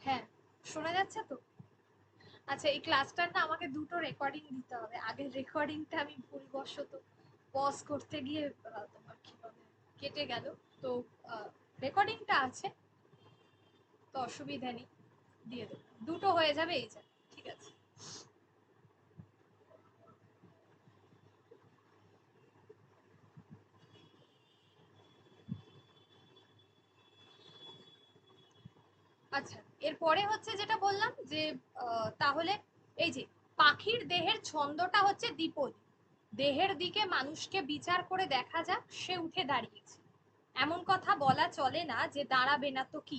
হ্যাঁ, শোনা যাচ্ছে তো? আচ্ছা, এই ক্লাসটার না আমাকে দুটো রেকর্ডিং দিতে হবে। আগের রেকর্ডিংটা আমি ভুলবশত পজ করতে গিয়ে তোমার কি বলে কেটে গেল। তো রেকর্ডিংটা আছে, তো অসুবিধা নেই, দিয়ে দেবো। দুটো হয়ে যাবে, এই যে। ঠিক আছে। আচ্ছা, এরপরে হচ্ছে যেটা বললাম যে তাহলে এই যে পাখির দেহের ছন্দটা হচ্ছে দ্বিপদী। দেহের দিকে মানুষকে বিচার করে দেখা যাক সে উঠে দাঁড়িয়েছে, এমন কথা বলা চলে না যে দাঁড়াবে না তো কি।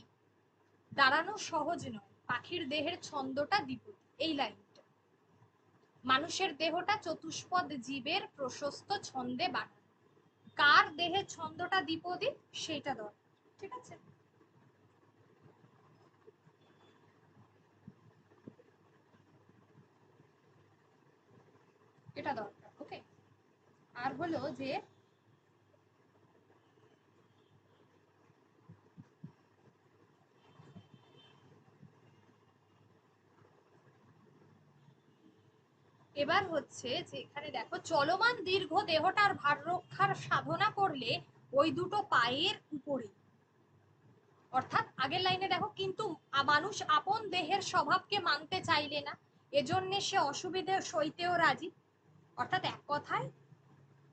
দাঁড়ানো সহজ নয়, পাখির দেহের ছন্দটা দ্বিপদী। এই লাইনটা, মানুষের দেহটা চতুষ্পদ জীবের প্রশস্ত ছন্দে বানানো। কার দেহের ছন্দটা দ্বিপদী সেটা দরকার। ঠিক আছে। এটা দরকার। ওকে। আর হলো যে এবার হচ্ছে যে এখানে দেখো, চলমান দীর্ঘ দেহটার ভার রক্ষার সাধনা করলে ওই দুটো পায়ের উপরে। অর্থাৎ আগের লাইনে দেখো, কিন্তু মানুষ আপন দেহের স্বভাবকে মানতে চাইলে না, এজন্য সে অসুবিধে সইতেও রাজি। অর্থাৎ এক কথায়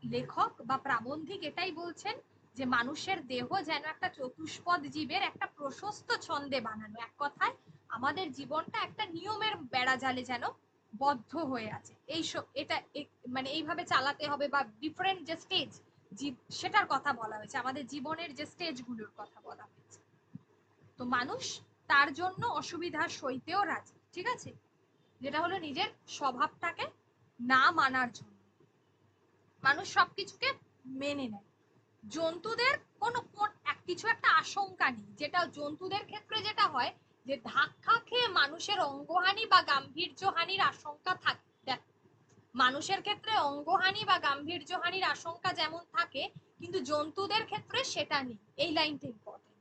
লেখক বা প্রাবন্ধিক এটাই বলছেন যে মানুষের দেহ যেন একটা চতুষ্পদ জীবের একটা প্রশস্ত ছন্দে বানানো। এক কথায় আমাদের জীবনটা একটা নিয়মের বেড়াজালে যেন বদ্ধ হয়ে আছে। এটা মানে এইভাবে চালাতে হবে, বা ডিফারেন্ট যে স্টেজ সেটার কথা বলা হয়েছে, আমাদের জীবনের যে স্টেজগুলোর কথা বলা হয়েছে। তো মানুষ তার জন্য অসুবিধার সইতেও রাজি। ঠিক আছে। যেটা হলো নিজের স্বভাবটাকে না মানার জন্য মানুষ সবকিছুকে মেনে নেয়। জন্তুদের কোনো কিছু একটা আশঙ্কা নেই, যেটা জন্তুদের ক্ষেত্রে যেটা হয় যে ধাক্কা খেয়ে মানুষের অঙ্গহানি বা গাম্ভীর্যহানির আশঙ্কা থাকে। দেখ, মানুষের ক্ষেত্রে অঙ্গহানি বা গাম্ভীর্যহানির আশঙ্কা যেমন থাকে, কিন্তু জন্তুদের ক্ষেত্রে সেটা নেই। এই লাইনটা ইম্পর্টেন্ট।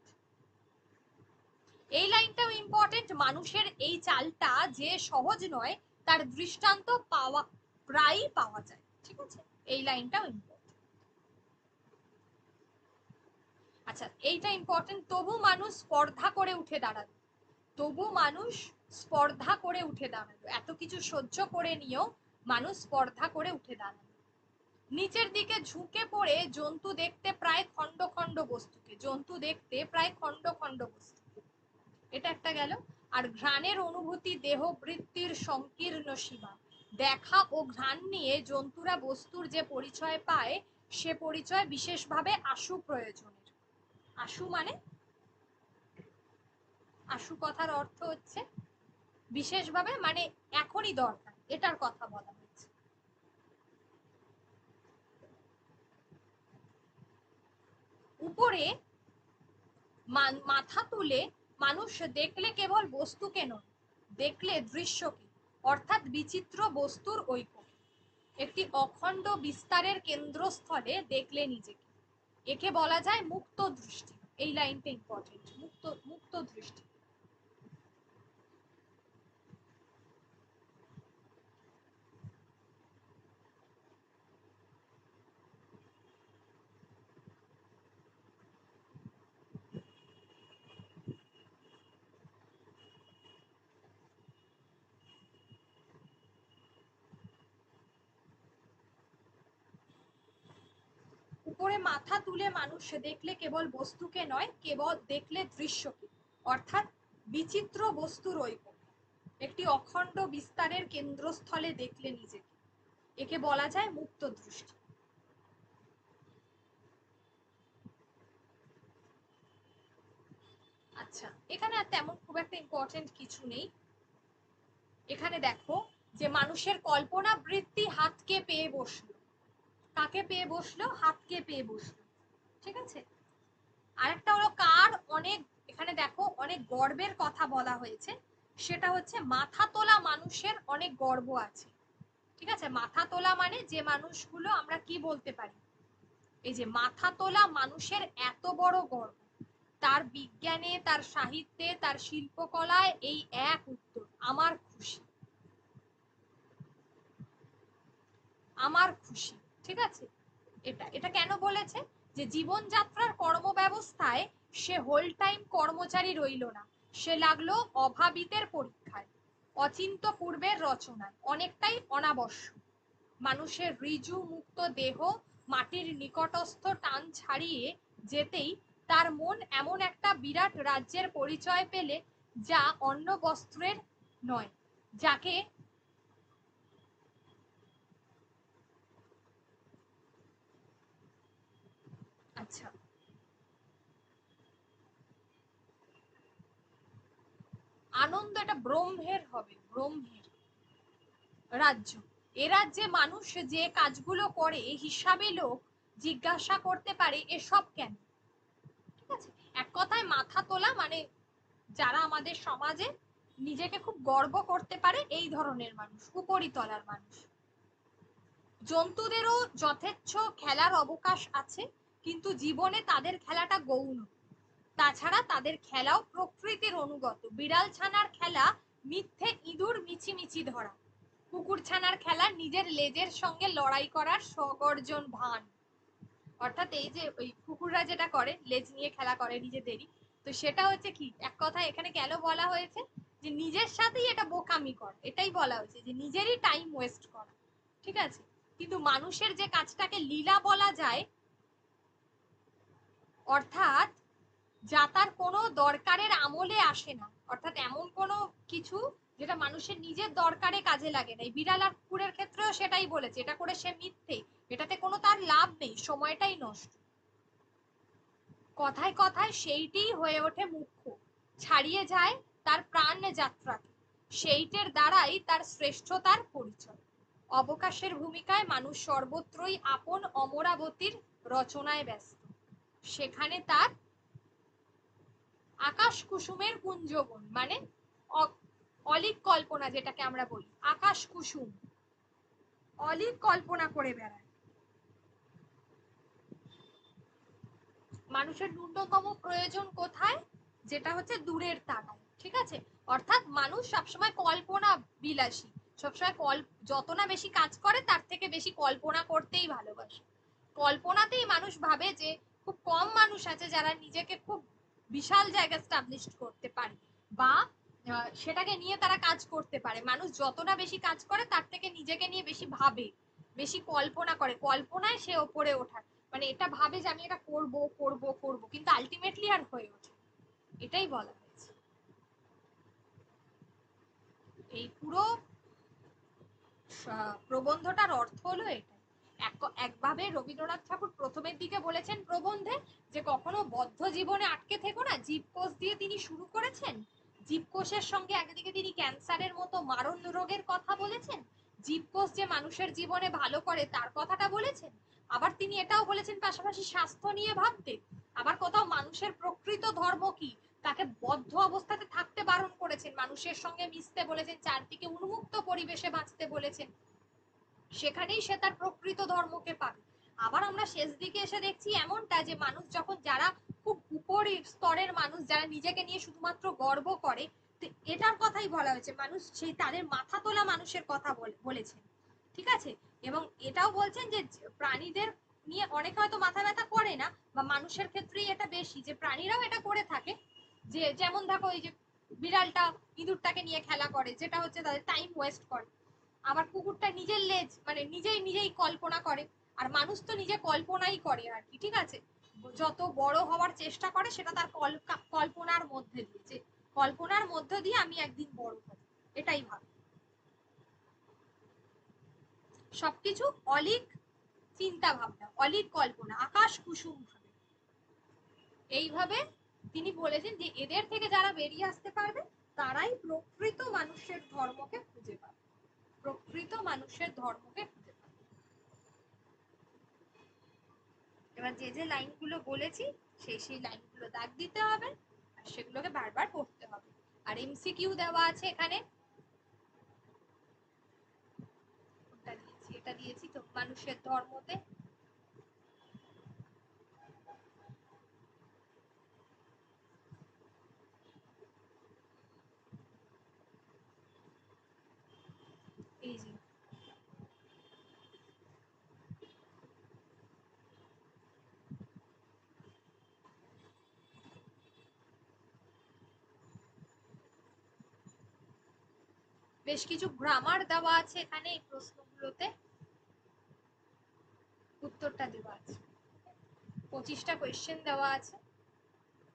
এই লাইনটাও ইম্পর্টেন্ট। মানুষের এই চালটা যে সহজ নয় তার দৃষ্টান্ত পাওয়া প্রায়ই পাওয়া যায়। ঠিক আছে। এই লাইনটাও ইম্পর্টেন্ট। আচ্ছা, এইটা ইম্পর্টেন্ট। তবু মানুষ স্পর্ধা করে উঠে দাঁড়ালো। তবু মানুষ স্পর্ধা করে উঠে দাঁড়ালো, এত কিছু সহ্য করে নিয়েও মানুষ স্পর্ধা করে উঠে দাঁড়ালো। নিচের দিকে ঝুঁকে পড়ে জন্তু দেখতে প্রায় খণ্ড খণ্ড বস্তুকে। জন্তু দেখতে প্রায় খণ্ড খণ্ড বস্তু। এটা একটা গেল। আর ঘ্রাণের অনুভূতি দেহ বৃত্তির সংকীর্ণ সীমা। দেখা ও ঘ্রাণ নিয়ে জন্তুরা বস্তুর যে পরিচয় পায়, সে পরিচয় বিশেষভাবে আশু প্রয়োজনের। আশু মানে, আশু কথার অর্থ হচ্ছে বিশেষভাবে, মানে এখনই দরকার, এটার কথা বলা হচ্ছে। উপরে মাথা তুলে মানুষ দেখলে কেবল বস্তুকে নয়, দেখলে দৃশ্যকে, অর্থাৎ বিচিত্র বস্তুর ঐক্য। একটি অখণ্ড বিস্তারের কেন্দ্রস্থলে দেখলে নিজেকে। একে বলা যায় মুক্ত দৃষ্টি। এই লাইনটা ইম্পর্টেন্ট, মুক্ত মুক্ত দৃষ্টি। উপরে মাথা তুলে মানুষ দেখলে কেবল বস্তুকে নয়, কেবল দেখলে দৃশ্যকে, অর্থাৎ বিচিত্র বস্তুর ঐক্য। একটি অখণ্ড বিস্তারের কেন্দ্রস্থলে দেখলে নিজেকে। একে বলা যায় মুক্ত দৃষ্টি। আচ্ছা, এখানে আর তেমন খুব একটা ইম্পর্টেন্ট কিছু নেই। এখানে দেখো যে মানুষের কল্পনা বৃত্তি হাতকে পেয়ে বসলো। কাকে পেয়ে বসলো? হাতকে পেয়ে বসলো। ঠিক আছে। আরেকটা হলো কার অনেক, এখানে দেখো অনেক গর্বের কথা বলা হয়েছে। সেটা হচ্ছে মাথা তোলা মানুষের অনেক গর্ব আছে। ঠিক আছে। মাথা তোলা মানে যে মানুষগুলো আমরা কি বলতে পারি, এই যে মাথা তোলা মানুষের এত বড় গর্ব, তার বিজ্ঞানে, তার সাহিত্যে, তার শিল্পকলায় এই এক উত্তর, আমার খুশি, আমার খুশি। ঠিক আছে, এটা এটা কেন বলেছে? যে জীবনযাত্রার কর্মব্যবস্থায় সে হোল টাইম কর্মচারী রইল না, সে লাগলো অভাবিতের পরীক্ষায়, অচিন্ত পূর্বের রচনায়, অনেকটাই অনাবশ্যক। মানুষের ঋজু মুক্ত দেহ মাটির নিকটস্থ টান ছাড়িয়ে যেতেই তার মন এমন একটা বিরাট রাজ্যের পরিচয় পেলে, যা অন্য বস্ত্রের নয়, যাকে আচ্ছা, আনন্দ এটা ব্রহ্মের হবে, ব্রহ্মের রাজ্য। এ রাজ্যে মানুষ যে কাজগুলো করে হিসাবে লোক জিজ্ঞাসা করতে পারে এসব কেন। ঠিক আছে, এক কথায় মাথা তোলা মানে যারা আমাদের সমাজে নিজেকে খুব গর্ব করতে পারে এই ধরনের মানুষ, উপরিতলার মানুষ। জন্তুদেরও যথেচ্ছ খেলার অবকাশ আছে, কিন্তু জীবনে তাদের খেলাটা গৌণ। তাছাড়া তাদের খেলাও প্রকৃতির অনুগত। বিড়াল ছানার খেলা মিথ্যে ইঁদুর মিছিমিছি ধরা, কুকুর ছানার খেলা নিজের লেজের সঙ্গে লড়াই করার স্বগর্জন ভান। অর্থাৎ এই যে ওই কুকুররা যেটা করে লেজ নিয়ে খেলা করে নিজেদেরই, তো সেটা হচ্ছে কি, এক কথা এখানে কেন বলা হয়েছে যে নিজের সাথেই এটা বোকামি কর, এটাই বলা হয়েছে যে নিজেরই টাইম ওয়েস্ট করা। ঠিক আছে, কিন্তু মানুষের যে কাজটাকে লীলা বলা যায়, অর্থাৎ যা তার কোনো দরকারের আমলে আসে না, অর্থাৎ এমন কোনো কিছু যেটা মানুষের নিজের দরকারে কাজে লাগে না, এই বিড়াল আর কুকুরের ক্ষেত্রেও সেটাই বলেছে, এটা করে সে মিথ্যে, এটাতে কোনো তার লাভ নেই, সময়টাই নষ্ট। কথায় কথায় সেইটিই হয়ে ওঠে মুখ্য, ছাড়িয়ে যায় তার প্রাণ যাত্রাকে, সেইটের দ্বারাই তার শ্রেষ্ঠতার পরিচয়। অবকাশের ভূমিকায় মানুষ সর্বত্রই আপন অমরাবতীর রচনায় ব্যস্ত, সেখানে তার আকাশ কুসুমের কুঞ্জবন মানে অলিক কল্পনা, যেটাকে আমরা বলি আকাশ কুসুম, অলিক কল্পনা করে বেড়ায়। মানুষের ন্যূনতম প্রয়োজন কোথায়? যেটা হচ্ছে দূরের তাকায়। ঠিক আছে, অর্থাৎ মানুষ সবসময় কল্পনা বিলাসী, সবসময় যত না বেশি কাজ করে তার থেকে বেশি কল্পনা করতেই ভালোবাসে। কল্পনাতেই মানুষ ভাবে যে খুব কম মানুষ আছে যারা নিজেকে খুব বিশাল জায়গায় স্টাবলিশ করতে পারে বা সেটাকে নিয়ে তারা কাজ করতে পারে। মানুষ যত না বেশি কাজ করে তার থেকে নিজেকে নিয়ে বেশি ভাবে, বেশি কল্পনা করে, কল্পনায় সে ওপরে ওঠার মানে এটা ভাবে যে আমি এটা করব করব করব, কিন্তু আলটিমেটলি আর হয়ে ওঠে, এটাই বলা হয়েছে। এই পুরো প্রবন্ধটার অর্থ হলো এটা। একভাবে রবীন্দ্রনাথ ঠাকুর প্রথমের দিকে বলেছেন প্রবন্ধে যে কখনো বদ্ধ জীবনে আটকে থেকো না, জীবকোষ দিয়ে তিনি শুরু করেছেন, জীবকোষের সঙ্গে একদিকে তিনি ক্যান্সারের মতো মারণ রোগের কথা বলেছেন, জীবকোষ যে মানুষের জীবনে ভালো করে তার কথাটা বলেছেন, আবার তিনি এটাও বলেছেন পাশাপাশি স্বাস্থ্য নিয়ে ভাবতে, আবার কোথাও মানুষের প্রকৃত ধর্ম কি তাকে বদ্ধ অবস্থাতে থাকতে বারণ করেছেন, মানুষের সঙ্গে মিশতে বলেছেন, চারদিকে উন্মুক্ত পরিবেশে বাঁচতে বলেছেন, সেখানেই সে তার প্রকৃত ধর্মকে পাবে। আবার আমরা শেষ দিকে এসে দেখছি এমনটা যে মানুষ যখন, যারা খুব উপরের স্তরের মানুষ, যারা নিজেকে নিয়ে শুধুমাত্র গর্ব করে, তো এটার কথাই বলা হয়েছে, মানুষ সেই তাদের মাথা তোলা মানুষের কথা বলেছেন। ঠিক আছে, এবং এটাও বলছেন যে প্রাণীদের নিয়ে অনেকে হয়তো মাথা ব্যথা করে না, বা মানুষের ক্ষেত্রেই এটা বেশি, যে প্রাণীরাও এটা করে থাকে, যে যেমন দেখো এই যে বিড়ালটা ইঁদুরটাকে নিয়ে খেলা করে, যেটা হচ্ছে তাদের টাইম ওয়েস্ট করে, আবার কুকুরটা নিজের লেজ মানে নিজেই নিজেই কল্পনা করে, আর মানুষ তো নিজে কল্পনাই করে আর কি। ঠিক আছে, যত বড় হওয়ার চেষ্টা করে সেটা তার কল্পনার মধ্যে দিয়ে, যে কল্পনার মধ্য দিয়ে আমি একদিন বড় হব, এটাই ভাবে। সবকিছু অলিক চিন্তা ভাবনা, অলিক কল্পনা, আকাশ কুসুম ভাবে। এইভাবে তিনি বলেছেন যে এদের থেকে যারা বেরিয়ে আসতে পারবে তারাই প্রকৃত মানুষের ধর্মকে খুঁজে পাবে, প্রকৃত মানুষের ধর্মকে খুঁজে পাবে। এবার যে যে লাইনগুলো বলেছি সেই সেই লাইনগুলো দাগ দিতে হবে, আর সেগুলোকে বারবার পড়তে হবে। আর এমসিকিউ দেওয়া আছে এখানে, কোনটা দিয়েছি, এটা দিয়েছি তো, মানুষের ধর্মতে। বেশ কিছু গ্রামার দেওয়া আছে এখানে এই প্রশ্নগুলোতে, উত্তরটা দেওয়া আছে। 25টা কোয়েশ্চেন দেওয়া আছে।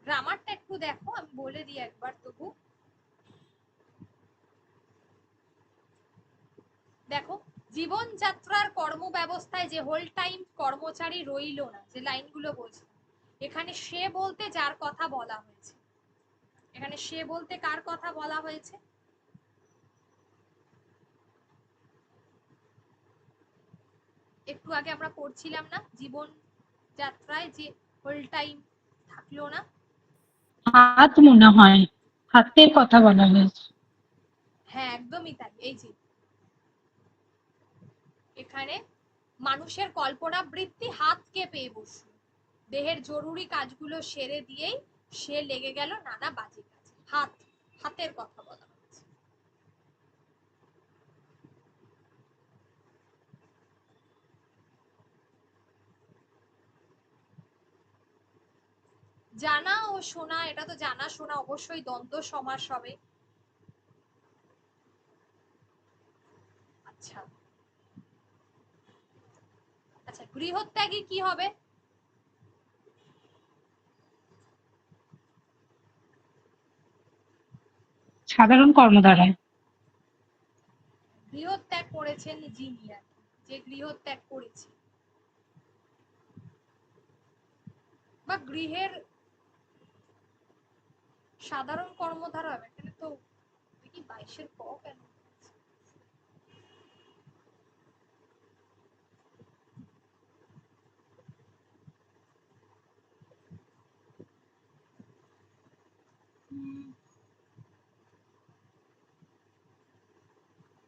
গ্রামারটা একটু দেখো, আমি বলে দিই একবার তবু। দেখো, জীবনযাত্রার কর্মব্যবস্থায় যে হোল টাইম কর্মচারী রইল না, যে লাইনগুলো বলছে, এখানে সে বলতে যার কথা বলা হয়েছে, এখানে সে বলতে কার কথা বলা হয়েছে? একটু আগে আমরা পড়ছিলাম না, জীবন যাত্রায় যে হোল টাইম থাকলো না। হাত মনে হয়, হাতের কথা বলা হয়েছে। হ্যাঁ, একদমই তাই। এই যে এখানে মানুষের কল্পনাবৃত্তি হাতকে পেয়ে বসল, দেহের জরুরি কাজগুলো সেরে দিয়েই সে লেগে গেল নানা বাজে কাজে। হাত, হাতের কথা বলা হচ্ছে। জানা ও শোনা, এটা তো জানা শোনা অবশ্যই দ্বন্দ্ব সমাস হবে। আচ্ছা আচ্ছা, গৃহত্যাগী কি হবে? সাধারণ কর্মধারায়। গৃহত্যাগ করেছেন যিনি, আর কি, যে গৃহত্যাগ করেছে, বা গৃহের সাধারণ কর্মধারা হবে। এখানে তো দেখি 22-এর ক কেন?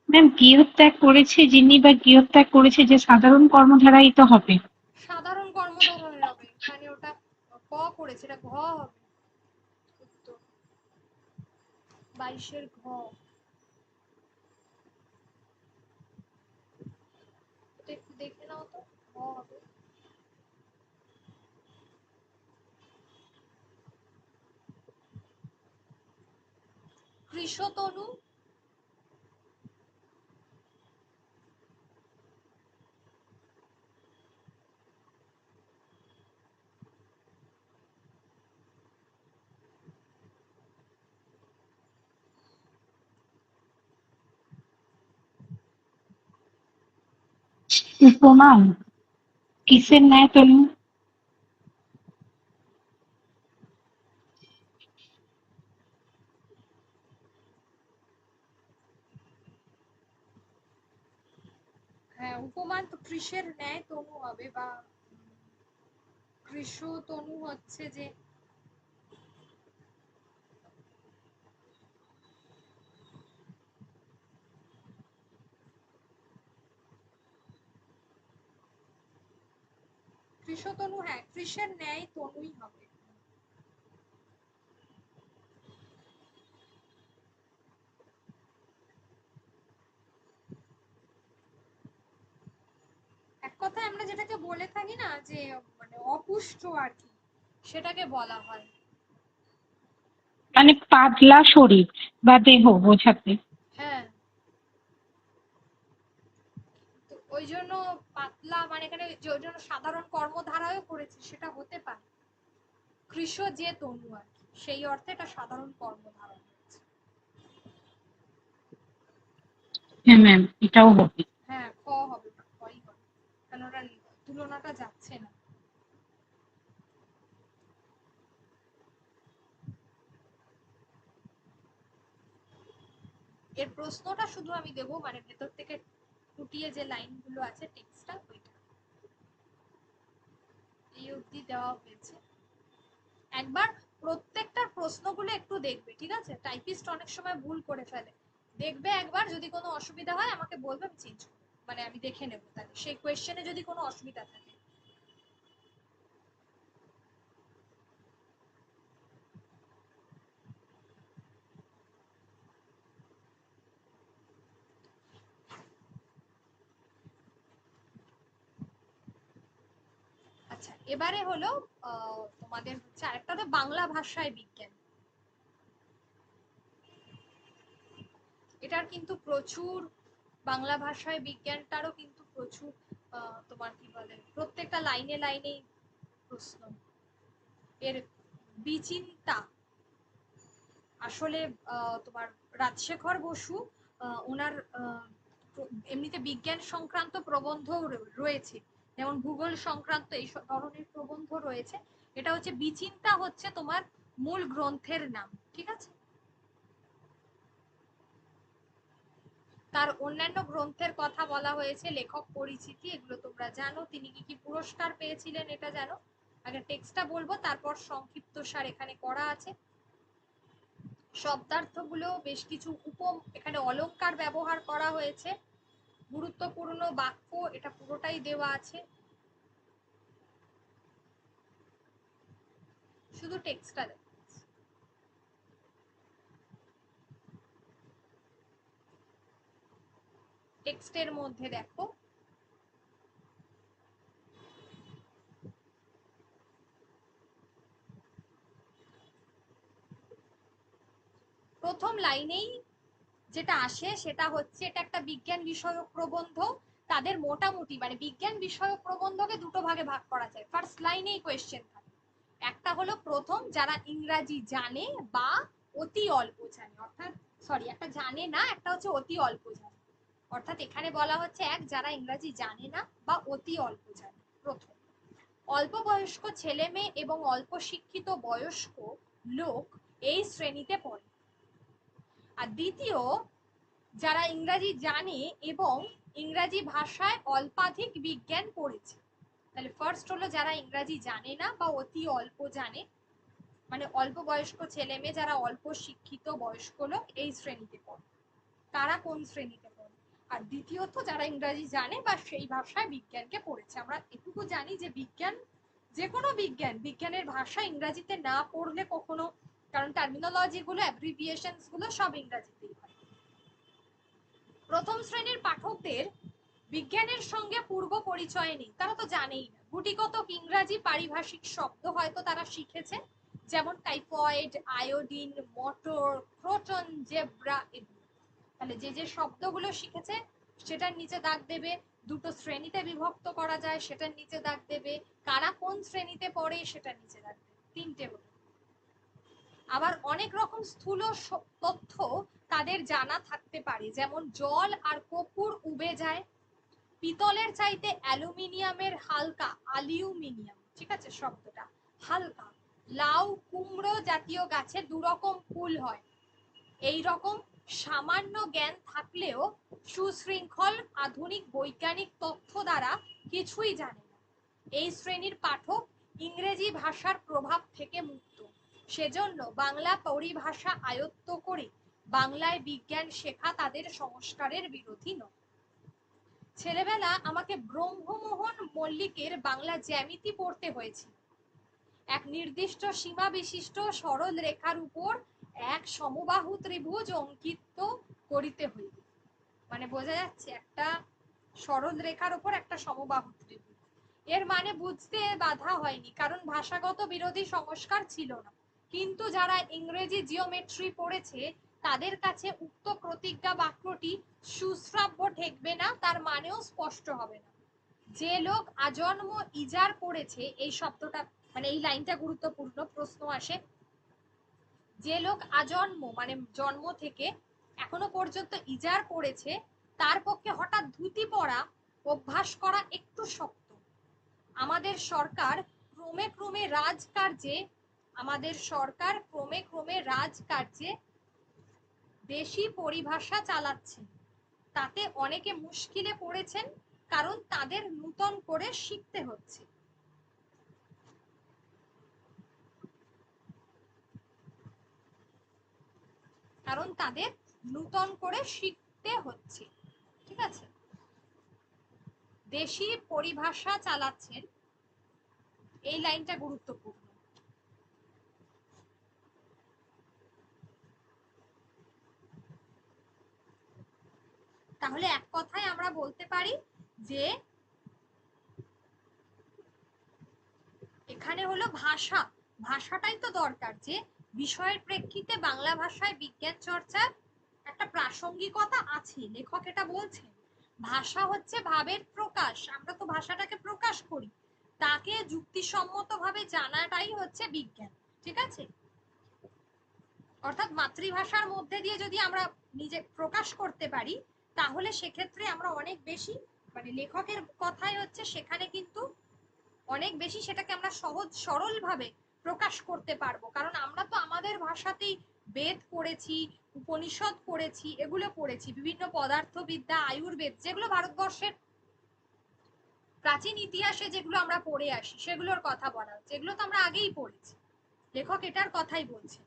ম্যাম, গৃহত্যাগ করেছে যিনি বা গৃহত্যাগ করেছে যে সাধারণ কর্মধারাই তো হবে। সাধারণ কর্মধারয় হবে, এখানে ওটা ক করেছে, এটা ঘ হবে উত্তর। 22-এর ঘ। এটা একটু দেখে নাও তো, ঘ হবে। কৃষতনু, উপমান কিসের ন্যায় তনু? হ্যাঁ, উপমান তো কৃষের ন্যায় তনু হবে, বা কৃষতনু হচ্ছে যে কৃষতনু, হ্যাঁ কৃষের ন্যায় তনুই হবে। এক কথায় আমরা যেটাকে বলে থাকি না, যে মানে অপুষ্ট আর কি, সেটাকে বলা হয়। মানে পাতলা শরীর বা দেহ বোঝাতে। হ্যাঁ, তো ওই জন্য পাতলা, মানে এখানে ওই জন্য সাধারণ কর্মধারায়ও করেছে, সেটা হতে পারে। কৃষ যে তনু আর কি, সেই অর্থে এটা সাধারণ কর্মধারা হচ্ছে। হ্যাঁ ম্যাম, এটাও হবে। হ্যাঁ, খ হবে, খই হবে, কারণ ওটা তুলনাটা যাচ্ছে না। এর প্রশ্নটা শুধু আমি দেবো, মানে ভেতর থেকে ফুটিয়ে যে লাইনগুলো আছে টেক্সটটা, ওইটা এই অবধি দেওয়া হয়েছে। একবার প্রত্যেকটার প্রশ্নগুলো একটু দেখবে, ঠিক আছে? টাইপিস্ট অনেক সময় ভুল করে ফেলে, দেখবে একবার, যদি কোনো অসুবিধা হয় আমাকে বলবে, আমি চেঞ্জ করবো, মানে আমি দেখে নেবো তাহলে সেই কোয়েশ্চেনে যদি কোনো অসুবিধা থাকে। আচ্ছা, এবারে হলো তোমাদের হচ্ছে আরেকটা হলো বাংলা ভাষায় বিজ্ঞান। এটার কিন্তু প্রচুর বাংলা ভাষায় বিজ্ঞানটারও কিন্তু প্রচুর তোমার কি বলে প্রত্যেকটা লাইনে লাইনেই প্রশ্ন। এর বিচিন্তা আসলে তোমার রাজশেখর বসু ওনার এমনিতে বিজ্ঞান সংক্রান্ত প্রবন্ধ রয়েছে, যেমন ভূগোল সংক্রান্ত এই ধরনের প্রবন্ধ রয়েছে। এটা হচ্ছে বিচিন্তা হচ্ছে তোমার মূল গ্রন্থের নাম, ঠিক আছে। তার অন্যান্য গ্রন্থের কথা বলা হয়েছে, লেখক পরিচিতি, এগুলো তোমরা জানো। তিনি কি কি পুরস্কার পেয়েছিলেন এটা জানো। আগে টেক্সটটা বলবো, তারপর সংক্ষিপ্ত সার এখানে করা আছে। শব্দার্থগুলো বেশ কিছু এখানে অলংকার ব্যবহার করা হয়েছে, গুরুত্বপূর্ণ বাক্য, এটা পুরোটাই দেওয়া আছে। শুধু টেক্সটটা টেক্সটের মধ্যে দেখো প্রথম লাইনেই যেটা আসে সেটা হচ্ছে এটা একটা বিজ্ঞান বিষয়ক প্রবন্ধ। তাদের মোটামুটি মানে বিজ্ঞান বিষয়ক প্রবন্ধকে দুটো ভাগে ভাগ করা যায়। ফার্স্ট লাইনেই কোয়েশ্চেন থাকে, একটা হলো প্রথম যারা ইংরাজি জানে বা অতি অল্প জানে, অর্থাৎ সরি একটা জানে না, একটা হচ্ছে অতি অল্প জানে। অর্থাৎ এখানে বলা হচ্ছে এক যারা ইংরাজি জানে না বা অতি অল্প জানে, প্রথম। অল্প বয়স্ক ছেলে মেয়ে এবং অল্প শিক্ষিত বয়স্ক লোক এই শ্রেণীতে পড়ে। আর দ্বিতীয় যারা ইংরাজি জানে এবং ইংরাজি ভাষায় অল্পাধিক বিজ্ঞান পড়েছে। তাহলে ফার্স্ট হলো যারা ইংরাজি জানে না বা অতি অল্প জানে, মানে অল্প বয়স্ক ছেলে মেয়ে যারা অল্প শিক্ষিত বয়স্ক লোক এই শ্রেণীতে পড়ে, তারা কোন শ্রেণীতে পড়ে। আর দ্বিতীয়ত যারা ইংরাজি জানে বা সেই ভাষায় বিজ্ঞানকে পড়েছে। আমরা এটুকু জানি যে বিজ্ঞান, যে কোনো বিজ্ঞান, বিজ্ঞানের ভাষা ইংরাজিতে না পড়লে কখনো, কারণ টার্মিনোলজি গুলো অ্যাব্রিভিয়েশনস গুলো সব ইংরাজিতেই হয়। প্রথম শ্রেণীর পাঠকদের বিজ্ঞানের সঙ্গে পূর্ব পরিচয় নেই, তারা তো জানেই না। গুটিকত ইংরাজি পারিভাষিক শব্দ হয়তো তারা শিখেছে, যেমন টাইফয়েড, আয়োডিন, মটর, ক্রোটন, জেব্রা এগুলো। তাহলে যে যে শব্দগুলো শিখেছে সেটার নিচে দাগ দেবে। দুটো শ্রেণীতে বিভক্ত করা যায় সেটার নিচে দাগ দেবে। কারা কোন শ্রেণীতে পড়ে সেটার নিচে দাগ দেবে। তিনটে হলো। আবার অনেক রকম স্থূল তথ্য তাদের জানা থাকতে পারে, যেমন জল আর কর্পূর উবে যায়, পিতলের চাইতে অ্যালুমিনিয়ামের হালকা, অ্যালিউমিনিয়াম, ঠিক আছে শব্দটা, হালকা। লাউ কুমড়ো জাতীয় গাছে দুরকম ফুল হয়। এই রকম সামান্য জ্ঞান থাকলেও সুশৃঙ্খল আধুনিক বৈজ্ঞানিক তথ্য দ্বারা কিছুই জানে না। এই শ্রেণীর পাঠক ইংরেজি ভাষার প্রভাব থেকে মুক্ত, সেজন্য বাংলা পরিভাষা আয়ত্ত করে বাংলায় বিজ্ঞান শেখা তাদের সংস্কারের বিরোধী নয়। ছেলেবেলা আমাকে ব্রহ্মমোহন মল্লিকের বাংলা জ্যামিতি পড়তে হয়েছিল। এক নির্দিষ্ট সীমা বিশিষ্ট সরল রেখার উপর এক সমবাহু ত্রিভুজ অঙ্কিত করিতে হইবে। মানে বোঝা যাচ্ছে একটা সরল রেখার উপর একটা সমবাহু ত্রিভুজ। এর মানে বুঝতে বাধা হয়নি, কারণ ভাষাগত বিরোধী সংস্কার ছিল না। কিন্তু যারা ইংরেজি জিওমেট্রি পড়েছে তাদের কাছে উক্ত প্রতিজ্ঞা বাক্যটি সুশ্রাব্য ঠেকবে না, তার মানেও স্পষ্ট হবে না। যে লোক আজন্ম ইজার করেছে, এই শব্দটা মানে এই লাইনটা গুরুত্বপূর্ণ, প্রশ্ন আসে। যে লোক আজন্ম মানে জন্ম থেকে এখনো পর্যন্ত ইজার করেছে তার পক্ষে হঠাৎ ধুতি পরা অভ্যাস করা একটু শক্ত। আমাদের সরকার ক্রমে ক্রমে রাজকার্যে আমাদের সরকার ক্রমে ক্রমে রাজকার্যে বেশি পরিভাষা চালাচ্ছেন, তাতে অনেকে মুশকিলে পড়েছেন, কারণ তাদের নূতন করে শিখতে হচ্ছে। কারণ তাদের নূতন করে শিখতে হচ্ছে, ঠিক আছে। দেশি পরিভাষা চালাচ্ছেন, এই লাইনটা গুরুত্বপূর্ণ। তাহলে এক কথায় আমরা বলতে পারি যে এখানে হলো ভাষা, ভাষাটাই তো দরকার, যে বিষয়ের প্রেক্ষিতে বাংলা ভাষায় বিজ্ঞান চর্চা একটা প্রাসঙ্গিকতা আছে, লেখক এটা বলছেন। ভাষা হচ্ছে ভাবের প্রকাশ, আমরা তো ভাষাটাকে প্রকাশ করি, তাকে যুক্তিসম্মতভাবে জানাটাই হচ্ছে বিজ্ঞান। ঠিক আছে, অর্থাৎ মাতৃভাষার মধ্যে দিয়ে যদি আমরা নিজে প্রকাশ করতে পারি, তাহলে সেক্ষেত্রে আমরা অনেক বেশি, মানে লেখকের কথাই হচ্ছে সেখানে কিন্তু অনেক বেশি সেটাকে আমরা সহজ সরল ভাবে প্রকাশ করতে পারবো। কারণ আমরা তো আমাদের ভাষাতেই বেদ পড়েছি, উপনিষদ পড়েছি, এগুলো পড়েছি, বিভিন্ন পদার্থবিদ্যা, আয়ুর্বেদ, যেগুলো ভারতবর্ষের প্রাচীন ইতিহাসে যেগুলো আমরা পড়ে আসি সেগুলোর কথা বলা হচ্ছে, এগুলো তো আমরা আগেই পড়েছি। লেখক এটার কথাই বলছেন।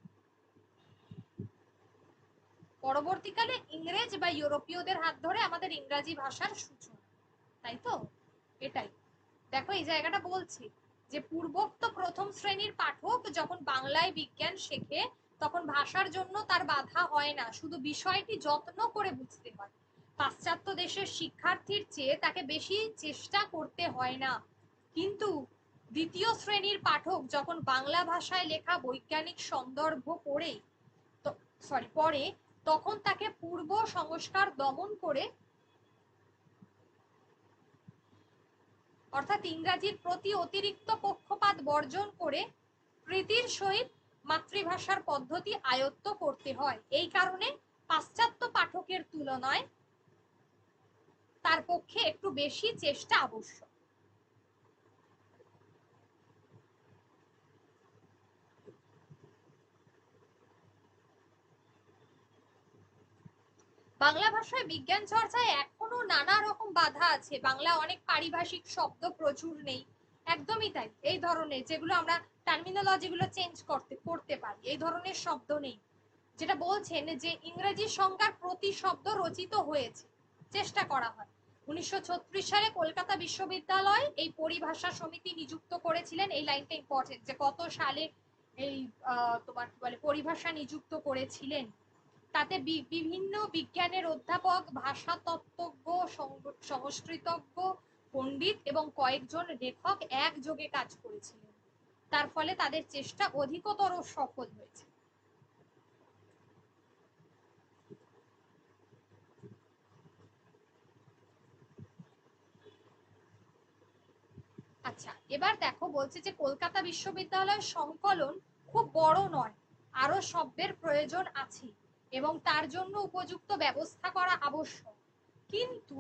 পরবর্তীকালে ইংরেজ বা ইউরোপীয়দের হাত ধরে আমাদের ইংরাজি ভাষার সূচনা, তাই তো? এটাই দেখো এই জায়গাটা বলছি যে পূর্বোক্ত প্রথম শ্রেণীর পাঠক যখন বাংলায় বিজ্ঞান শেখে, তখন ভাষার জন্য তার বাধা হয় না, শুধু বিষয়টি যত্ন করে বুঝতে হয়। পাশ্চাত্য দেশের শিক্ষার্থীর চেয়ে তাকে বেশি চেষ্টা করতে হয় না। কিন্তু দ্বিতীয় শ্রেণীর পাঠক যখন বাংলা ভাষায় লেখা বৈজ্ঞানিক সন্দর্ভ পড়ে, তখন তাকে পূর্ব সংস্কার দমন করে, অর্থাৎ ইংরাজির প্রতি অতিরিক্ত পক্ষপাত বর্জন করে প্রীতির সহিত মাতৃভাষার পদ্ধতি আয়ত্ত করতে হয়। এই কারণে পাশ্চাত্য পাঠকের তুলনায় তার পক্ষে একটু বেশি চেষ্টা আবশ্যক। বাংলা ভাষায় বিজ্ঞান চর্চায় এখনো নানা রকম বাধা আছে। বাংলা অনেক পারিভাষিক শব্দ প্রচুর নেই, একদমই তাই। এই ধরনের যেগুলো আমরা টার্মিনোলজি গুলো চেঞ্জ করতে পারি, এই ধরনের শব্দ নেই। যেটা বলছেন যে ইংরেজি সংজ্ঞার প্রতি শব্দ রচিত হয়েছে, চেষ্টা করা হয়। 1936 সালে কলকাতা বিশ্ববিদ্যালয় এই পরিভাষা সমিতি নিযুক্ত করেছিলেন। এই লাইনটা ইম্পর্টেন্ট, যে কত সালে এই তোমার কি বলে পরিভাষা নিযুক্ত করেছিলেন। তাতে বিভিন্ন বিজ্ঞানের অধ্যাপক, ভাষাতত্ত্বজ্ঞ, সংস্কৃতজ্ঞ, পণ্ডিত এবং কয়েকজন লেখক একযোগে কাজ করেছিলেন। তার ফলে তাদের চেষ্টা অধিকতর সফল হয়েছে। আচ্ছা, এবার দেখো বলছে যে কলকাতা বিশ্ববিদ্যালয়ের সংকলন খুব বড় নয়, আরো শব্দের প্রয়োজন আছে এবং তার জন্য উপযুক্ত ব্যবস্থা করা আবশ্যক। কিন্তু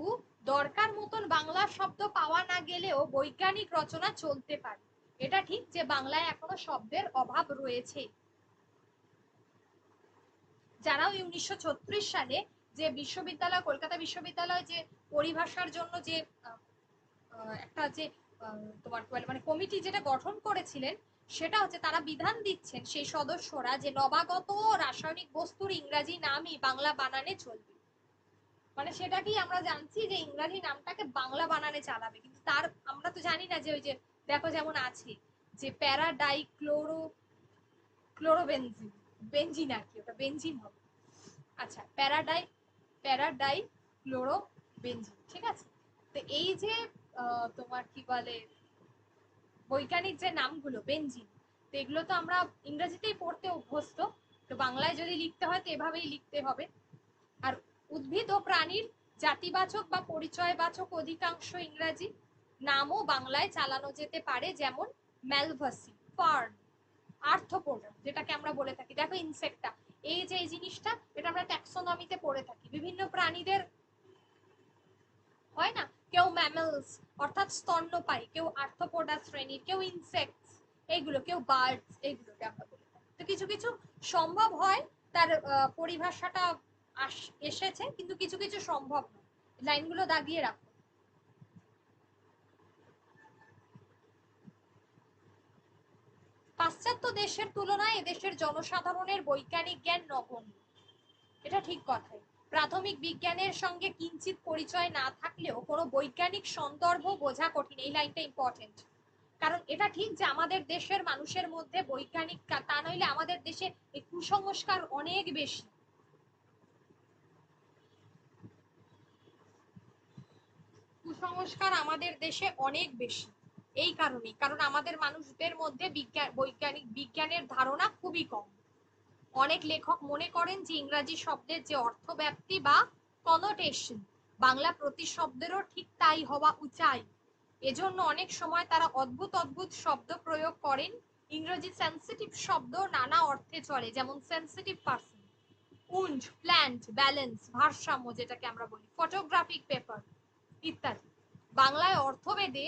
দরকার মতন বাংলা শব্দ পাওয়া না গেলেও বৈজ্ঞানিক রচনা চলতে পারে। এটা ঠিক যে বাংলায় এখনো শব্দের অভাব রয়েছে। যারা ওই 1936 সালে যে বিশ্ববিদ্যালয়, কলকাতা বিশ্ববিদ্যালয় যে পরিভাষার জন্য যে একটা যে তোমার মানে কমিটি যেটা গঠন করেছিলেন, সেটা হচ্ছে তারা বিধান দিচ্ছেন সেই সদস্যরা যে নবাগত রাসায়নিক বস্তুর ইংরাজি নামই বাংলা বানানে চলবে। মানে সেটা কি আমরা জানছি যে ইংরাজি নামটাকে বাংলা বানানে চালাবে, কিন্তু তার আমরা তো জানি না যে ওই যে দেখো যেমন আছে যে প্যারাডাই ক্লোরোবেনজিন, বেনজিন আর কি, ওটা বেনজিন হবে। আচ্ছা, প্যারাডাই ক্লোরোবেনজিন, ঠিক আছে। তো এই যে তোমার কি বলে বৈজ্ঞানিক যে নামগুলো বেনজিন, তো এগুলো তো আমরা ইংরেজিতেই পড়তে অভ্যস্ত, তো বাংলায় যদি লিখতে হয় তো এভাবেই লিখতে হবে। আর উদ্ভিদ ও প্রাণীর জাতিবাচক বা পরিচয়বাচক অধিকাংশ ইংরাজি নামও বাংলায় চালানো যেতে পারে, যেমন ম্যালভাসি, ফার্ন, আর্থ্রোপোডা যেটাকে আমরা বলে থাকি। দেখো ইনসেক্টা, এই যে এই জিনিসটা, এটা আমরা ট্যাক্সোনমিতে পড়ে থাকি। বিভিন্ন প্রাণীদের হয় না, কেউ ম্যামেলস অর্থাৎ স্তন্যপায়ী, কেউ আর্থ্রোপোডা শ্রেণীর, কেউ ইনসেক্টস, এইগুলো, কেউ বার্ডস, এইগুলোকে আমরা বলে থাকি। তো কিছু কিছু সম্ভব হয় তার পরিভাষাটা এসেছে, কিন্তু কিছু কিছু সম্ভব নয়। লাইনগুলো দাগিয়ে রাখো। পাশ্চাত্য দেশের তুলনায় এদেশের জনসাধারণের বৈজ্ঞানিক জ্ঞান নগণ্য, এটা ঠিক কথাই। প্রাথমিক বিজ্ঞানের সঙ্গে কিঞ্চিত পরিচয় না থাকলেও কোনো বৈজ্ঞানিক সন্দর্ভ বোঝা কঠিন। এই লাইনটা ইম্পর্টেন্ট, কারণ এটা ঠিক যে আমাদের দেশের মানুষের মধ্যে বৈজ্ঞানিক, তা নইলে আমাদের দেশে এই কুসংস্কার অনেক বেশি। কুসংস্কার আমাদের দেশে অনেক বেশি এই কারণে, কারণ আমাদের মানুষদের মধ্যে বিজ্ঞানের ধারণা খুবই কম। অনেক লেখক মনে করেন যে ইংরাজি শব্দের যে অর্থব্যাপ্তি বা কনোটেশন বাংলা প্রতিশব্দেরও ঠিক তাই হওয়া উচিত। এজন্য অনেক সময় তারা অদ্ভুত অদ্ভুত শব্দ প্রয়োগ করেন। ইংরেজি সেন্সিটিভ শব্দ নানা অর্থে চলে, যেমন সেন্সিটিভ পার্সন, উঞ্জ, প্ল্যান্ট, ব্যালেন্স, ভারসাম্য যেটাকে আমরা বলি, ফটোগ্রাফিক পেপার ইত্যাদি। বাংলায় অর্থভেদে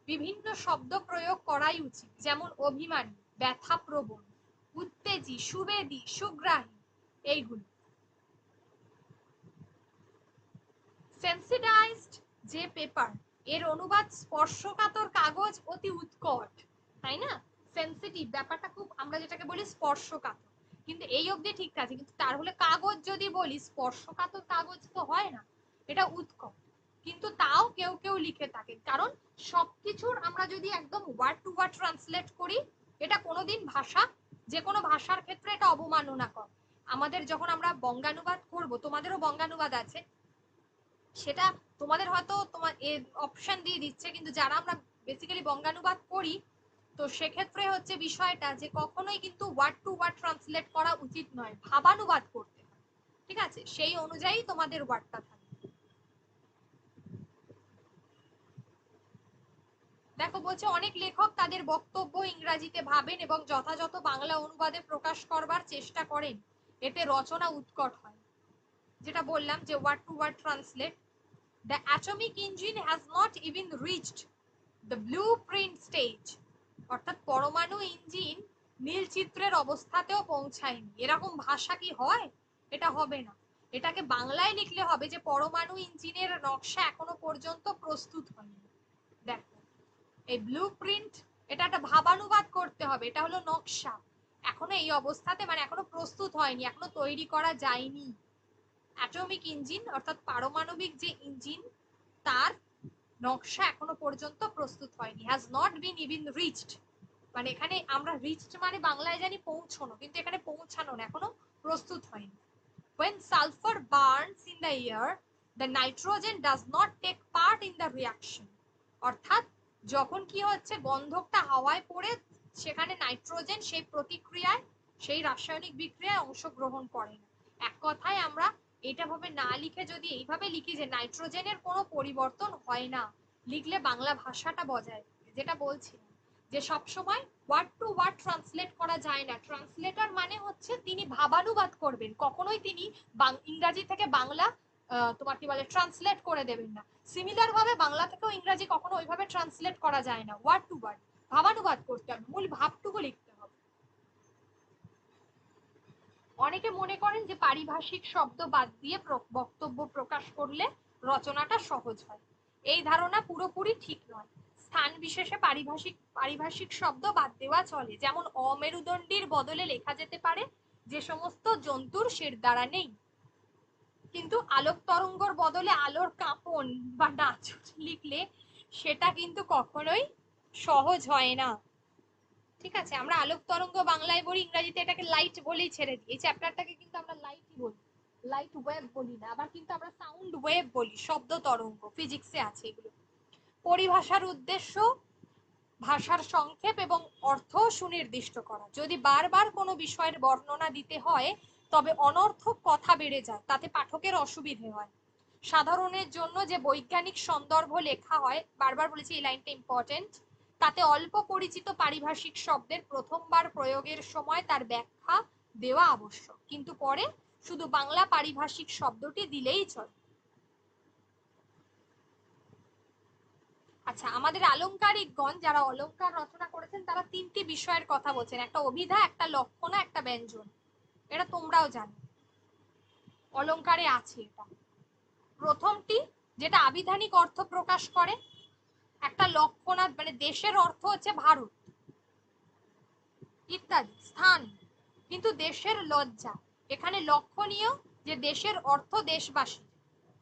বিভিন্ন শব্দ প্রয়োগ করাই উচিত, যেমন অভিমানী, ব্যথাপ্রবণ, উত্তেজি, সুবেদী, সুগ্রাহী, এইগুলো। সেন্সিটাইজড যে পেপার, এর অনুবাদ স্পর্শকাতর কাগজ, অতি উৎকট, তাই না? সেন্সিটিভ ব্যাপারটা খুব, আমরা যেটাকে বলি স্পর্শকাতর, কিন্তু এই অবধি ঠিক আছে, কিন্তু তার হলে কাগজ যদি বলি, স্পর্শকাতর কাগজ তো হয় না, এটা উৎকট। কিন্তু তাও কেউ কেউ লিখে থাকে, কারণ সবকিছুর আমরা যদি একদম ওয়ার্ড টু ওয়ার্ড ট্রান্সলেট করি, এটা কোনোদিন ভাষা, যে কোনো ভাষার ক্ষেত্রে এটা অবমাননা কর। আমাদের যখন আমরা বঙ্গানুবাদ করব, তোমাদেরও বঙ্গানুবাদ আছে, সেটা তোমাদের হয়তো তোমার অপশন দিয়ে দিচ্ছে, কিন্তু যারা আমরা বেসিক্যালি বঙ্গানুবাদ করি, তো সেক্ষেত্রে হচ্ছে বিষয়টা যে কখনোই কিন্তু ওয়ার্ড টু ওয়ার্ড ট্রান্সলেট করা উচিত নয়, ভাবানুবাদ করতে হয়, ঠিক আছে? সেই অনুযায়ী তোমাদের ওয়ার্ডটা থাকবে। দেখো বলছে, অনেক লেখক তাদের বক্তব্য ইংরাজিতে ভাবেন এবং যথাযথ বাংলা অনুবাদে প্রকাশ করবার চেষ্টা করেন, এতে রচনা উৎকট হয়। যেটা বললাম যে word to word translate, the atomic engine has not even reached the blueprint stage, অর্থাৎ পরমাণু ইঞ্জিন নীল চিত্রের অবস্থাতেও পৌঁছায়নি, এরকম ভাষা কি হয়? এটা হবে না। এটাকে বাংলায় লিখলে হবে যে পরমাণু ইঞ্জিনের নকশা এখনো পর্যন্ত প্রস্তুত হয়নি। দেখো, এই ব্লুপ্রিন্ট, এটা একটা ভাবানুবাদ করতে হবে, এটা হলো নকশা, এখনো এই অবস্থাতে, মানে এখনো প্রস্তুত হয়নি, এখনো তৈরি করা যায়নি। অ্যাটমিক ইঞ্জিন অর্থাৎ পারমাণবিক যে ইঞ্জিন, তার নকশা এখনো পর্যন্ত প্রস্তুত হয়নি, has not been even reached, মানে এখানে আমরা রিচড মানে বাংলায় জানি পৌঁছানো, কিন্তু এখানে পৌঁছানো না, এখনো প্রস্তুত হয়নি। when sulfur burns in the air, the nitrogen does not take part in the reaction, অর্থাৎ যখন কি হচ্ছে, গন্ধকটা হাওয়ায় পড়ে, সেখানে নাইট্রোজেন সেই প্রতিক্রিয়ায়, সেই রাসায়নিক বিক্রিয়ায় অংশগ্রহণ করে না। এক কথায় আমরা এটা ভাবে না লিখে যদি এইভাবে লিখি যে নাইট্রোজেনের কোনো পরিবর্তন হয় না, লিখলে বাংলা ভাষাটা বজায় থাকে। যেটা বলছি যে সব সময় ওয়ার্ড টু ওয়ার্ড ট্রান্সলেট করা যায় না। ট্রান্সলেটর মানে হচ্ছে তিনি ভাবানুবাদ করবেন, কখনোই তিনি ইংরাজি থেকে বাংলা তোমার কি বলে ট্রান্সলেট করে দেবেন না। সিমিলার ভাবে বাংলা থেকেও ইংরাজি কখনো ওইভাবে ট্রান্সলেট করা যায় না, ওয়ার্ড টু ওয়ার্ড ভাবানুবাদ করতে হবে, মূল ভাবটুকু লিখতে হবে। অনেকে মনে করেন যে পারিভাষিক শব্দ বাদ দিয়ে বক্তব্য প্রকাশ করলে রচনাটা সহজ হয়। এই ধারণা পুরোপুরি ঠিক নয়। স্থান বিশেষে পারিভাষিক শব্দ বাদ দেওয়া চলে, যেমন অমেরুদণ্ডীর বদলে লেখা যেতে পারে যে সমস্ত জন্তুর শিরদাঁড়া নেই, কিন্তু আলোক তরঙ্গর বদলে আলোর কাঁপন বা নাচট লিখলে সেটা কিন্তু কখনোই সহজ হয় না। ঠিক আছে, আমরা আলোক তরঙ্গ বাংলায় বলি, ইংরেজিতে এটাকে লাইট বলেই ছেড়ে দিই। এই চ্যাপ্টারটাকে কিন্তু আমরা লাইটই বলি, লাইট ওয়েভ বলি না। আবার কিন্তু আমরা সাউন্ড ওয়েভ বলি, শব্দ তরঙ্গ, ফিজিক্সে আছে এগুলো। পরিভাষার উদ্দেশ্য ভাষার সংক্ষেপ এবং অর্থ সুনির্দিষ্ট করা। যদি বারবার কোনো বিষয়ের বর্ণনা দিতে হয়, তবে অনর্থক কথা বেড়ে যায়, তাতে পাঠকের অসুবিধে হয়। সাধারণের জন্য যে বৈজ্ঞানিক সন্দর্ভ লেখা হয়, বারবার বলেছি এই লাইনটা ইম্পর্টেন্ট, তাতে অল্প পরিচিত পারিভাষিক শব্দের প্রথমবার প্রয়োগের সময় তার ব্যাখ্যা দেওয়া আবশ্যক, কিন্তু পরে শুধু বাংলা পারিভাষিক শব্দটি দিলেই চলে। আচ্ছা, আমাদের আলংকারিকগণ যারা অলংকার রচনা করেছেন, তারা তিনটি বিষয়ের কথা বলছেন, একটা অভিধা, একটা লক্ষণা, একটা ব্যঞ্জন। এটা তোমরাও জানো, অলংকারে আছে এটা। প্রথমটি যেটা আবিধানিক অর্থ প্রকাশ করে, একটা লক্ষণা মানে দেশের অর্থ হচ্ছে ভারত ইত্যাদি স্থান, কিন্তু দেশের লজ্জা, এখানে লক্ষণীয় যে দেশের অর্থ দেশবাসী,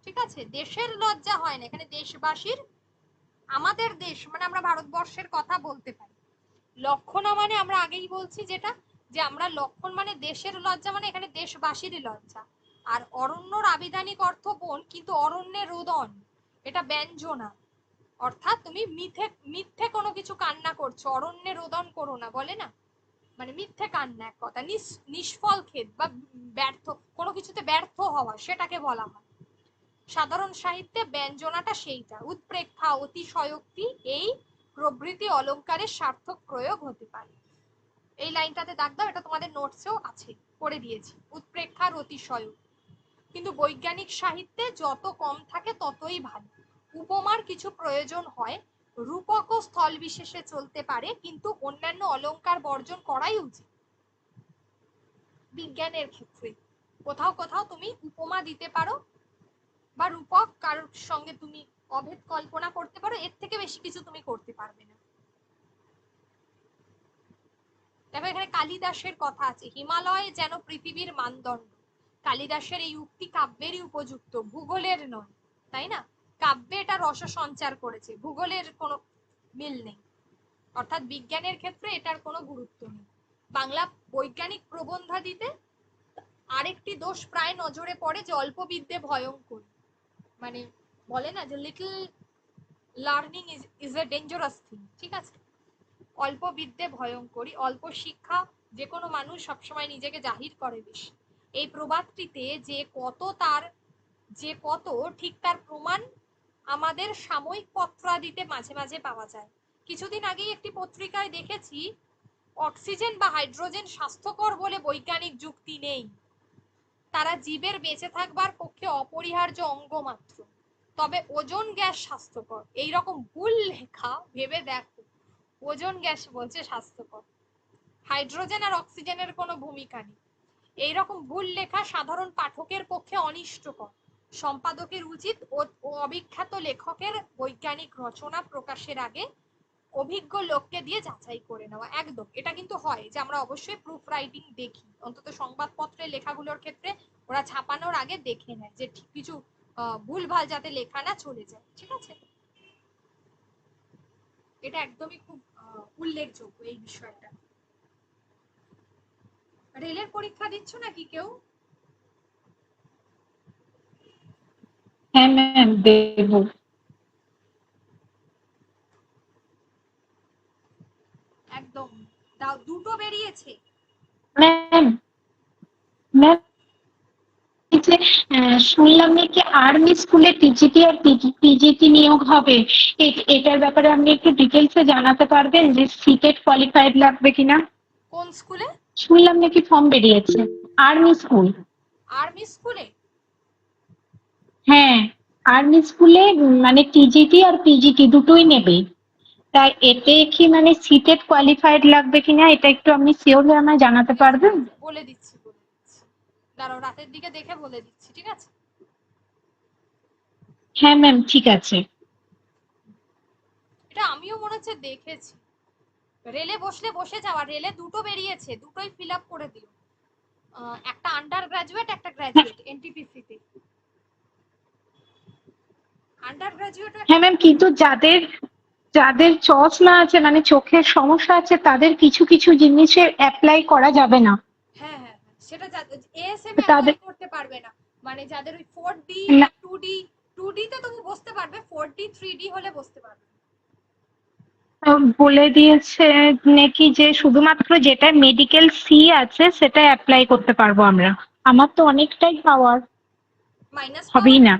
ঠিক আছে? দেশের লজ্জা হয় না, এখানে দেশবাসীর, আমাদের দেশ মানে আমরা ভারতবর্ষের কথা বলতে পারি। লক্ষণা মানে আমরা আগেই বলছি যেটা, যে আমরা লক্ষণ মানে দেশের লজ্জা, মানে এখানে দেশবাসীরই লজ্জা। আর অরণ্যর আবিধানিক অর্থ বন, কিন্তু অরণ্যে রোদন, এটা ব্যঞ্জনা, অর্থাৎ তুমি মিথ্যে মিথ্যে কোনো কিছু কান্না করছো, অরণ্যে রোদন করো না, বলে না? মানে মিথ্যে কান্না এক কথা, নিষ্ফল খেদ বা ব্যর্থ, কোনো কিছুতে ব্যর্থ হওয়া সেটাকে বলা হয়। সাধারণ সাহিত্যে ব্যঞ্জনাটা সেইটা, উৎপ্রেক্ষা, অতিশয়োক্তি এই প্রভৃতি অলংকারের সার্থক প্রয়োগ হতে পারে। এই লাইনটাতে দাগ দাও, এটা তোমাদের নোটসেও আছে, করে দিয়েছি, উৎপ্রেক্ষার অতিশয়োক্তি। কিন্তু বৈজ্ঞানিক সাহিত্যে যত কম থাকে ততই ভালো। উপমার কিছু প্রয়োজন হয়, রূপক ও স্থল বিশেষে চলতে পারে, কিন্তু অন্যান্য অলংকার বর্জন করাই উচিত। বিজ্ঞানের ক্ষেত্রে কোথাও কোথাও তুমি উপমা দিতে পারো বা রূপক কারোর সঙ্গে তুমি অভেদ কল্পনা করতে পারো, এর থেকে বেশি কিছু তুমি করতে পারবে না। দেখো এখানে কালিদাসের কথা আছে, হিমালয় যেন পৃথিবীর মানদণ্ড। কালিদাসের এই উক্তি কাব্যেরই উপযুক্ত, ভূগোলের নয়, তাই না? কাব্যে এটা রস সঞ্চার করেছে, ভূগোলের কোনো মিল নেই, অর্থাৎ বিজ্ঞানের ক্ষেত্রে এটার কোনো গুরুত্ব নেই। বাংলা বৈজ্ঞানিক প্রবন্ধাদিতে আরেকটি দোষ প্রায় নজরে পড়ে যে অল্প বিদ্যে ভয়ঙ্কর, মানে বলে না যে little learning is a dangerous thing, ঠিক আছে? অল্প বিদ্যে ভয়ঙ্করী, অল্প শিক্ষা যে কোনো মানুষ সবসময় নিজেকে জাহির করে বেশি। এই প্রবাদটিতে যে কত ঠিক তার প্রমাণ আমাদের সাময়িক পত্রাদিতে মাঝে মাঝে পাওয়া যায়। কিছুদিন আগেই একটি পত্রিকায় দেখেছি, অক্সিজেন বা হাইড্রোজেন স্বাস্থ্যকর বলে বৈজ্ঞানিক যুক্তি নেই, তারা জীবের বেঁচে থাকবার পক্ষে অপরিহার্য অঙ্গ মাত্র, তবে ওজোন গ্যাস স্বাস্থ্যকর। এইরকম ভুল লেখা, ভেবে দেখো, ওজোন গ্যাস বলছে স্বাস্থ্যকর, হাইড্রোজেন আর অক্সিজেনের কোনো ভূমিকা নেই। এইরকম ভুল লেখা সাধারণ পাঠকের পক্ষে অনিষ্টকর। সম্পাদকের উচিত ও অবিখ্যাত লেখকের বৈজ্ঞানিক রচনা প্রকাশের আগে অভিজ্ঞ লোককে দিয়ে যাচাই করে নেওয়া। একদম, এটা কিন্তু হয় যে আমরা অবশ্যই প্রুফ রাইটিং দেখি, অন্তত সংবাদপত্রের লেখাগুলোর ক্ষেত্রে ওরা ছাপানোর আগে দেখে নেয় যে ঠিক কিছু ভুলভাল যাতে লেখা না চলে যায়, ঠিক আছে? এটা একদমই খুব উল্লেখযোগ্য এই বিষয়টা। রেলের পরীক্ষা দিচ্ছ নাকি কেউ? হ্যাঁ ম্যাম, দেব। একদম দাও, দুটো বেরিয়েছে। ম্যাম, ম্যাম এই যে শুনলাম নাকি আর্মি স্কুলে টিজিটি আর পিজিটি নিয়োগ হবে, এটার ব্যাপারে আপনি একটু ডিটেলসে জানাতে পারবেন যে সিটেট কোয়ালিফাইড লাগবে কিনা? কোন স্কুলে? শুনলাম নাকি ফর্ম বেরিয়েছে। Army school. আর্মি স্কুলে? হ্যাঁ, আর্মি স্কুলে মানে টিজিটি আর পিজিটি দুটোই নেবে। তাই এতে কি মানে সিটেট কোয়ালিফাইড লাগবে কিনা এটা একটু আপনি শিওর হয়ে আমায় জানাতে ঠিক আছে, পারবেন? বলে দিচ্ছি বলে দিচ্ছি, দাঁড়াও রাতের দিকে দেখে বলে দিচ্ছি, ঠিক আছে? হ্যাঁ ম্যাম, ঠিক আছে। এটা আমিও মনে হচ্ছে দেখেছি। রেলে বসলে বসে যাওয়া, রেলে দুটো বেরিয়েছে, দুটোই ফিল আপ করে দিও। একটা আন্ডার গ্রাজুয়েট, একটা হ্যাঁ গ্রাজুয়েট এনটিপিসি তে। আন্ডার গ্রাজুয়েটও একটা হ্যাঁ ম্যাম, কিন্তু যাদের যাদের চশমা আছে মানে চোখের সমস্যা আছে তাদের কিছু কিছু জিনিসের অ্যাপ্লাই করা যাবে না। হ্যাঁ হ্যাঁ হ্যাঁ, সেটা এএসএম এ তাদের অ্যাপ্লাই করতে পারবে না। মানে যাদের ওই 4D না, বা 2D তে তবু বসতে পারবে, 4D 3D হলে বসতে পারবে। বলে দিয়েছে নাকি যে শুধুমাত্র যেটা মেডিকেল সি আছে সেটা অ্যাপ্লাই করতে পারবো আমরা। আমার তো অনেকটাই পাওয়ার, মাইনাস হবেই পাওয়ার? না।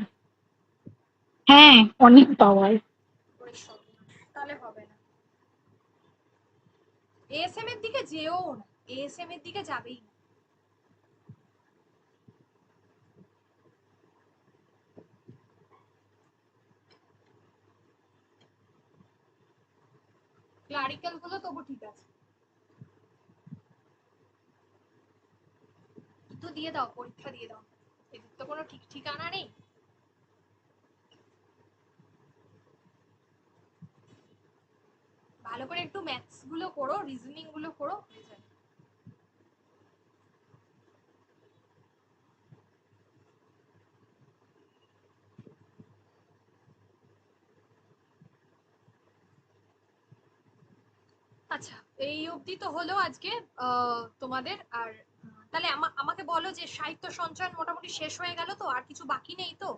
হ্যাঁ, অনেক পাওয়ার। তাহলে হবে না, এএসএম এর দিকে যেও না, এএসএম এর দিকে যাবেই না। ক্লারিক্যাল গুলো তবু ঠিক আছে, তো দিয়ে দাও, পরীক্ষা দিয়ে দাও, এদের তো কোনো ঠিক ঠিকানা নেই। ভালো করে একটু ম্যাথস গুলো করো, রিজনিং গুলো করো, হয়ে যাবে। আচ্ছা, এই অবধি তো হলো আজকে তোমাদের। আর তাহলে আমাকে বলো যে সাহিত্য সঞ্চয়ন মোটামুটি শেষ হয়ে গেল তো, আর কিছু বাকি নেই তো?